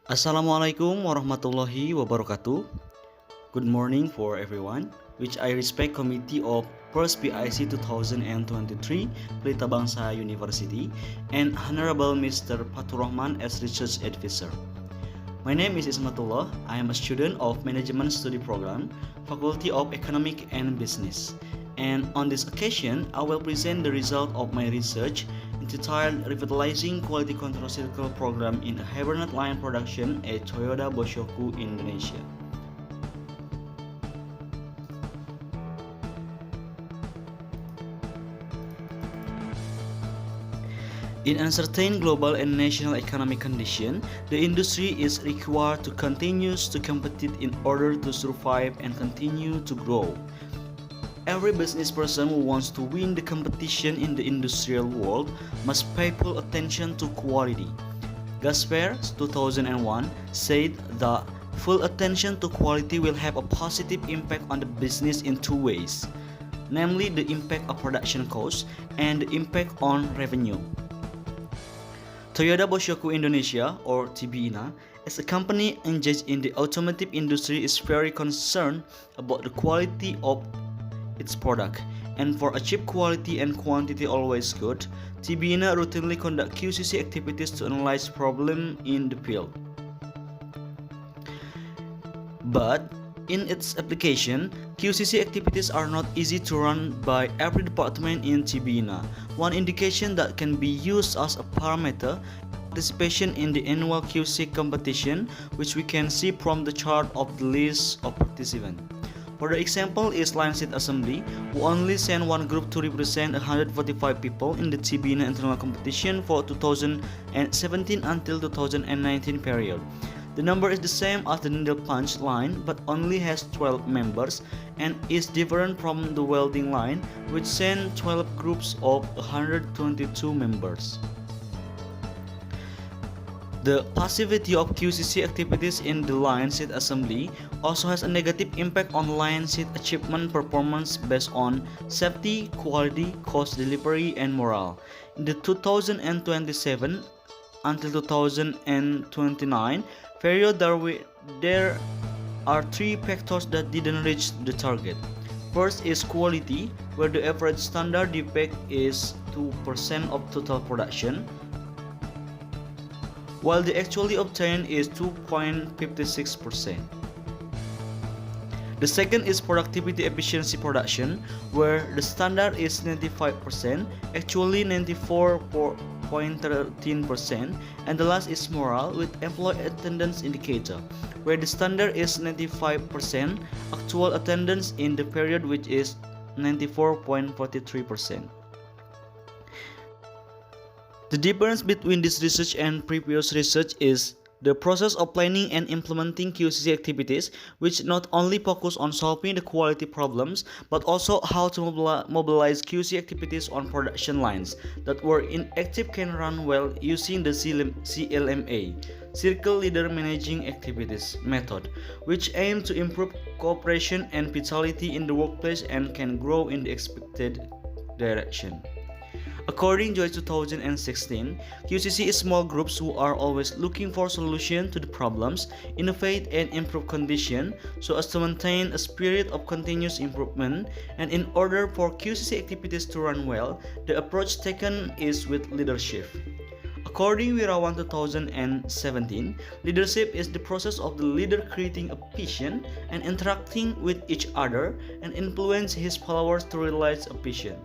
Assalamualaikum warahmatullahi wabarakatuh. Good morning for everyone, which I respect Committee of First PIC 2023 Pelita Bangsa University and Honorable Mr. Paturrahman as Research Advisor. My name is Ismatulloh. I am a student of Management Study Program, Faculty of Economic and Business. And on this occasion, I will present the result of my research entitled Revitalizing Quality Control Circle Program in a Hibernate Line Production at Toyota Boshoku, Indonesia. In uncertain global and national economic conditions, the industry is required to continue to compete in order to survive and continue to grow. Every business person who wants to win the competition in the industrial world must pay full attention to quality. Gasper, 2001, said that full attention to quality will have a positive impact on the business in two ways, namely the impact of production costs and the impact on revenue. Toyota Boshoku Indonesia, or TBINA, as a company engaged in the automotive industry, is very concerned about the quality of its product, and for achieve quality and quantity always good, TBINA routinely conduct QCC activities to analyze problem in the field. But in its application, QCC activities are not easy to run by every department in TBINA. One indication that can be used as a parameter participation in the annual QC competition, which we can see from the chart of the list of participants. For the example is line seat assembly, who only sent one group to represent 145 people in the TBINA internal competition for 2017 until 2019 period. The number is the same as the needle punch line but only has 12 members and is different from the welding line, which sent 12 groups of 122 members. The passivity of QCC activities in the line seat assembly also has a negative impact on line seat achievement performance based on safety, quality, cost delivery, and morale. In the 2027 until 2029 period, there are three factors that didn't reach the target. First is quality, where the average standard defect is 2% of total production, while the actually obtained is 2.56%. The second is productivity efficiency production, where the standard is 95%, actually 94.13%, and the last is morale with employee attendance indicator, where the standard is 95%, actual attendance in the period which is 94.43%. The difference between this research and previous research is the process of planning and implementing QCC activities, which not only focus on solving the quality problems, but also how to mobilize QC activities on production lines that were inactive can run well using the CLMA, Circle Leader Managing Activities method, which aim to improve cooperation and vitality in the workplace and can grow in the expected direction. According to 2016, QCC is small groups who are always looking for solutions to the problems, innovate and improve conditions so as to maintain a spirit of continuous improvement. And in order for QCC activities to run well, the approach taken is with leadership. According to Wirawan 2017, leadership is the process of the leader creating a vision and interacting with each other and influence his followers to realize a vision.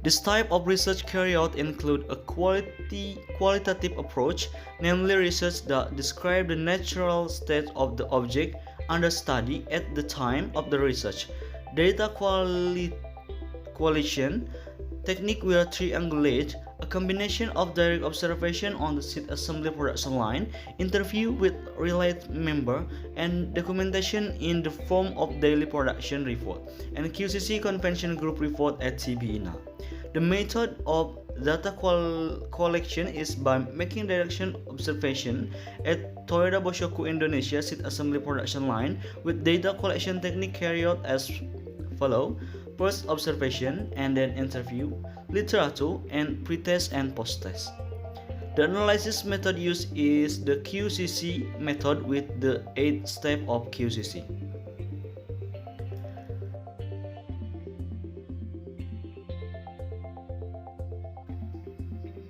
This type of research carried out include a qualitative approach, namely research that describe the natural state of the object under study at the time of the research. Data coalition technique will triangulate a combination of direct observation on the seat assembly production line, interview with related member, and documentation in the form of daily production report and QCC convention group report at TBINA. The method of data collection is by making direction observation at Toyota Boshoku Indonesia seat assembly production line with data collection technique carried out as follow: first observation and then interview, literature, and pre-test and post-test. The analysis method used is the QCC method with the 8 step of QCC.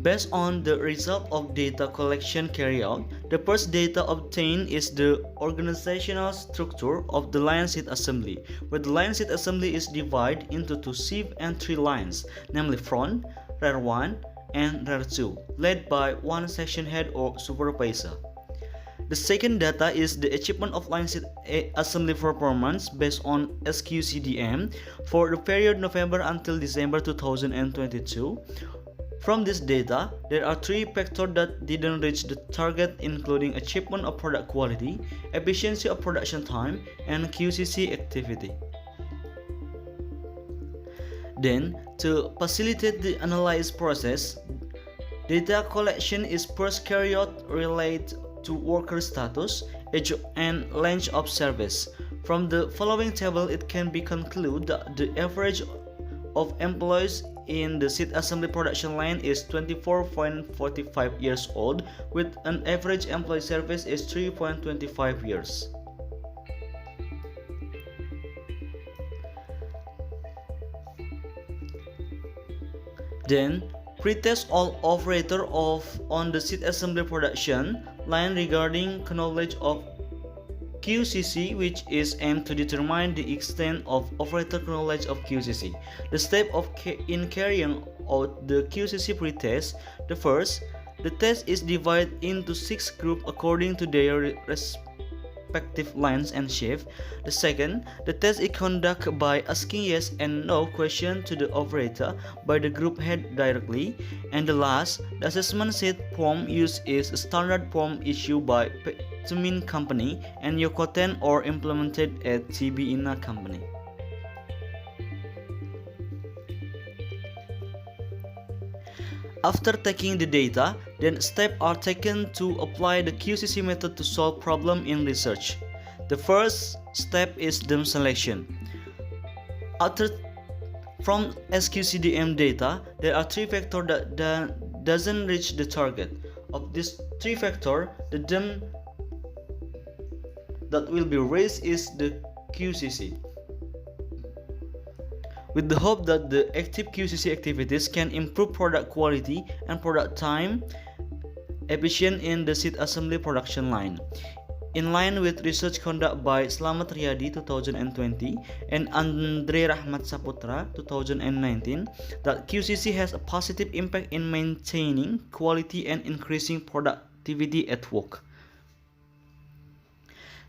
Based on the result of data collection carried out, the first data obtained is the organizational structure of the line seat assembly, where the line seat assembly is divided into two shift and three lines, namely front, rear 1, and rear 2, led by one section head or supervisor. The second data is the achievement of line seat assembly performance based on SQCDM for the period November until December 2022. From this data, there are three factors that didn't reach the target, including achievement of product quality, efficiency of production time, and QCC activity. Then, to facilitate the analysis process, data collection is first carried out related to worker status, age, and length of service. From the following table, it can be concluded that the average of employees in the seat assembly production line is 24.45 years old, with an average employee service is 3.25 years. Then, pretest all operator on the seat assembly production line regarding knowledge of QCC, which is aimed to determine the extent of operator knowledge of QCC. The step in carrying out the QCC pretest: the first, the test is divided into 6 groups according to their respective lines and shift. The second, the test is conducted by asking yes and no questions to the operator by the group head directly. And the last, the assessment sheet form used is a standard form issued by Tumin Company and Yokoten or implemented at Tbina Company. After taking the data, then steps are taken to apply the QCC method to solve problem in research. The first step is DEM selection. From SQCDM data, there are 3 factors that doesn't reach the target. Of these 3 factors, the DEM that will be raised is the QCC, with the hope that the active QCC activities can improve product quality and product time efficient in the seat assembly production line. In line with research conducted by Slamet Riyadi 2020 and Andre Rahmat Saputra 2019, that QCC has a positive impact in maintaining quality and increasing productivity at work.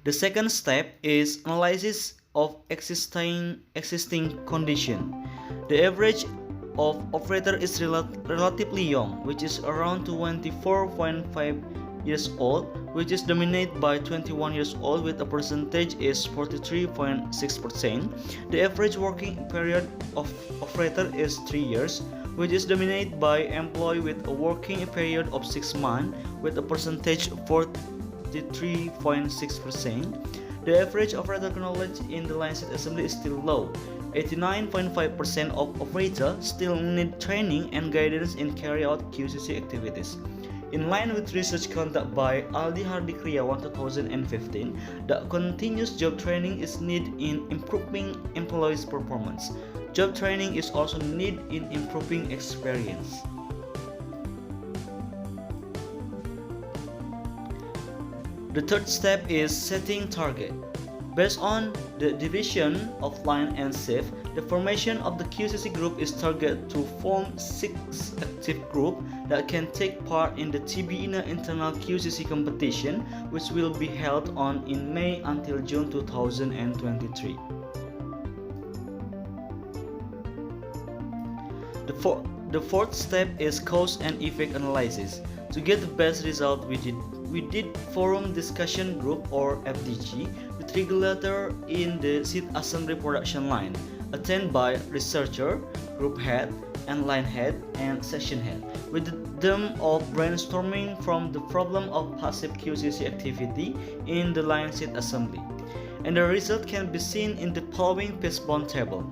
The second step is analysis of existing condition. The average of operator is relatively young, which is around 24.5 years old, which is dominated by 21 years old with a percentage is 43.6%. The average working period of operator is 3 years, which is dominated by employee with a working period of 6 months with a percentage 43.6%. The average operator knowledge in the line seat assembly is still low. 89.5% of operators still need training and guidance in carry out QCC activities. In line with research conducted by Aldi Hardikriawan 2015, that continuous job training is needed in improving employees' performance. Job training is also needed in improving experience. The third step is setting target. Based on the division of line and shift, the formation of the QCC group is targeted to form 6 active groups that can take part in the TBINA internal QCC competition, which will be held in May until June 2023. The fourth step is cause and effect analysis. To get the best result, we did forum discussion group or FDG with regulator in the seat assembly production line, attended by researcher, group head, and line head and section head, with the aim of brainstorming from the problem of passive QCC activity in the line seat assembly. And the result can be seen in the following fishbone table.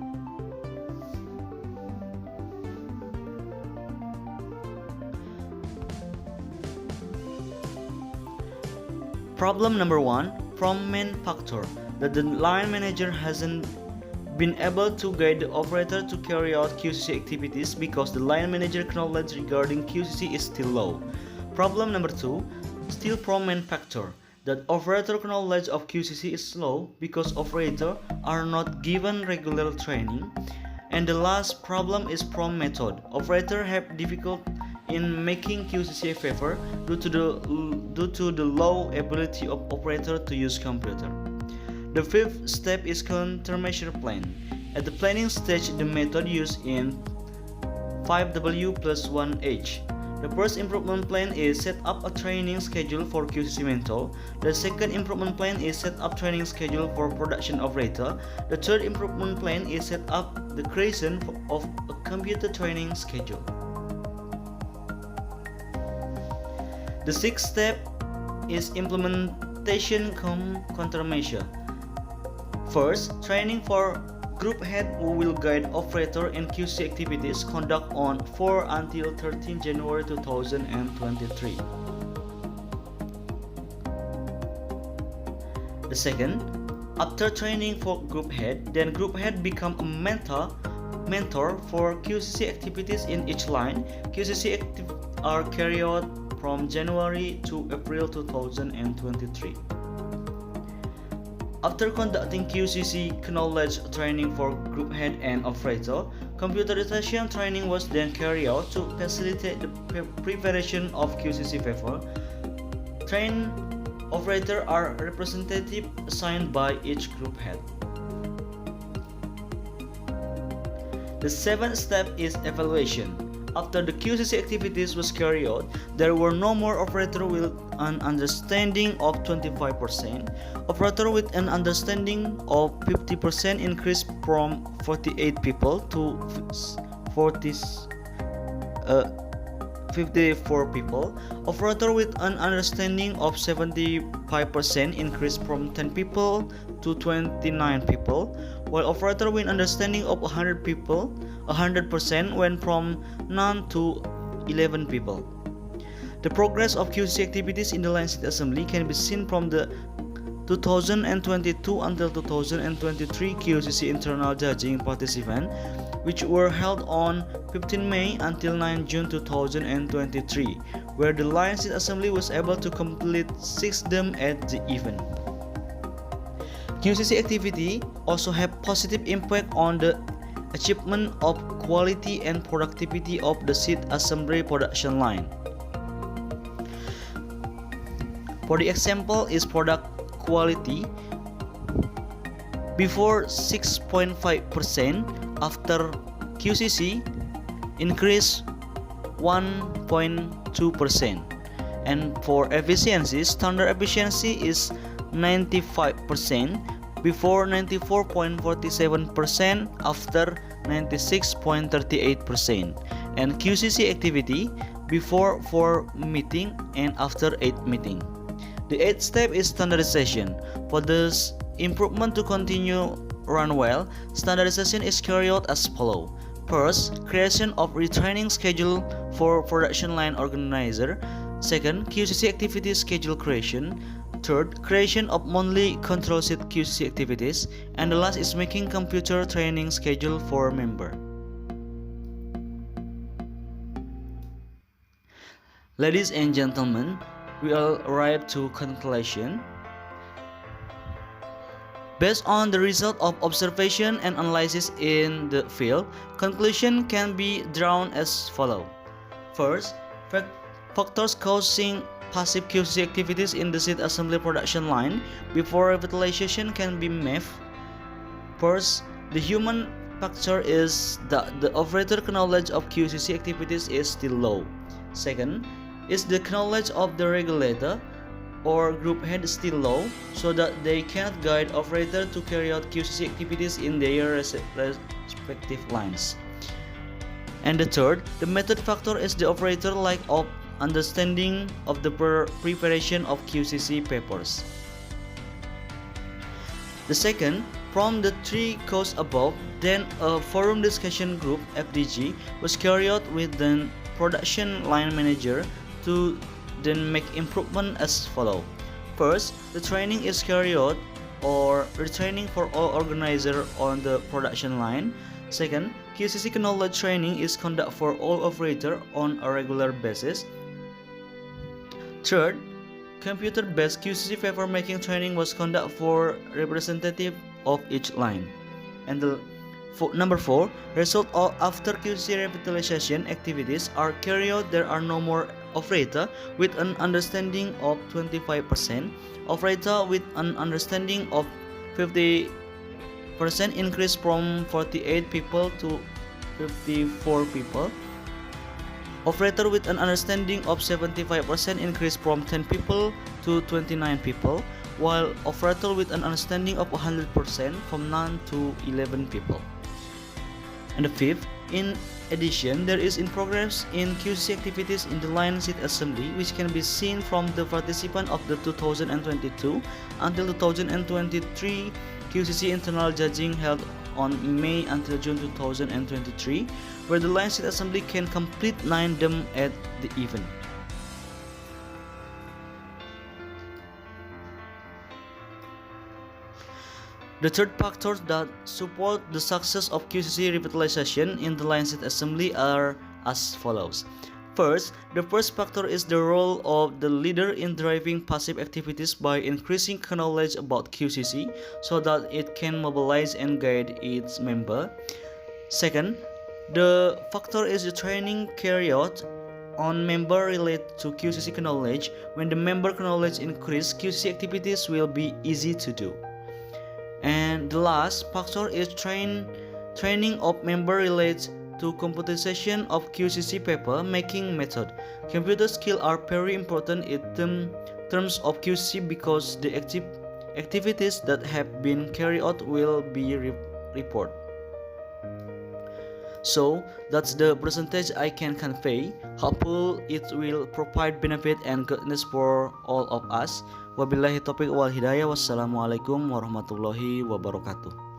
Problem number 1, from main factor, that the line manager hasn't been able to guide the operator to carry out QCC activities because the line manager knowledge regarding QCC is still low. Problem number 2, still from main factor, that operator knowledge of QCC is low because operators are not given regular training. And the last problem is from method. Operators have difficulty in making QCC a favor due to the low ability of operator to use computer. The fifth step is countermeasure plan. At the planning stage, the method used in 5W plus 1H. The first improvement plan is set up a training schedule for QCC mentor. The second improvement plan is set up training schedule for production operator. The third improvement plan is set up the creation of a computer training schedule. The sixth step is implementation countermeasure. First, training for group head who will guide operator in QC activities conduct on 4 until 13 January 2023. The second, after training for group head, then group head become a mentor for QCC activities in each line. QCC activities are carried out from January to April 2023. After conducting QCC knowledge training for group head and operator, computerization training was then carried out to facilitate the preparation of QCC paper. Trained operators are representative assigned by each group head. The seventh step is evaluation. After the QCC activities was carried out, there were no more operators with an understanding of 25%. Operators with an understanding of 50% increased from 48 people to 54 people. Operator with an understanding of 75% increased from 10 people to 29 people, while operator with understanding of 100% went from none to 11 people. The progress of QC activities in the line state assembly can be seen from the 2022 until 2023 QCC internal judging participants, which were held on 15 May until 9 June 2023, where the line state assembly was able to complete 6 them at the event. QCC activity also have positive impact on the achievement of quality and productivity of the seat assembly production line. For the example is product quality before 6.5%, after QCC increase 1.2%, and for efficiency, standard efficiency is 95%, before 94.47%, after 96.38%, and QCC activity before 4 meeting and after 8 meeting. The 8th step is standardization. For this improvement to continue run well, standardization is carried out as follows. First, creation of retraining schedule for production line organizer. Second, QCC activity schedule creation. Third, creation of monthly control sheet QCC activities. And the last is making computer training schedule for member. Ladies and gentlemen, we all arrived to conclusion. Based on the result of observation and analysis in the field, conclusion can be drawn as follows. First, factors causing passive QC activities in the seat assembly production line before revitalization can be mapped. First, the human factor is that the operator knowledge of QCC activities is still low. Second, is the knowledge of the regulator or group head still low, so that they cannot guide operator to carry out QCC activities in their respective lines. And the third, the method factor is the operator lack of understanding of the preparation of QCC papers. The second, from the 3 causes above, then a forum discussion group FDG was carried out with the production line manager to then make improvement as follows. First, the training is carried out or retraining for all organizers on the production line. Second, QCC knowledge training is conducted for all operators on a regular basis. Third, computer-based QCC paper making training was conducted for representative of each line. And number 4, result of after QC revitalization activities are carried out, there are no more operator with an understanding of 25%, operator with an understanding of 50% increase from 48 people to 54 people, operator with an understanding of 75% increase from 10 people to 29 people, while operator with an understanding of 100% from none to 11 people. And the fifth, in addition, there is in progress in QC activities in the line seat assembly, which can be seen from the participant of the 2022 until 2023 QCC internal judging held on May until June 2023, where the line seat assembly can complete 9 them at the event. The third factors that support the success of QCC revitalization in the line seat assembly are as follows. First, the first factor is the role of the leader in driving passive activities by increasing knowledge about QCC so that it can mobilize and guide its member. Second, the factor is the training carried out on member related to QCC knowledge. When the member knowledge increase, QCC activities will be easy to do. And the last factor is training of member relates to computation of QCC paper making method. Computer skills are very important in terms of QCC because the activities that have been carried out will be reported. So that's the percentage I can convey. Hopefully it will provide benefit and goodness for all of us. Wabillahi taufiq wal hidayah. Wassalamualaikum warahmatullahi wabarakatuh.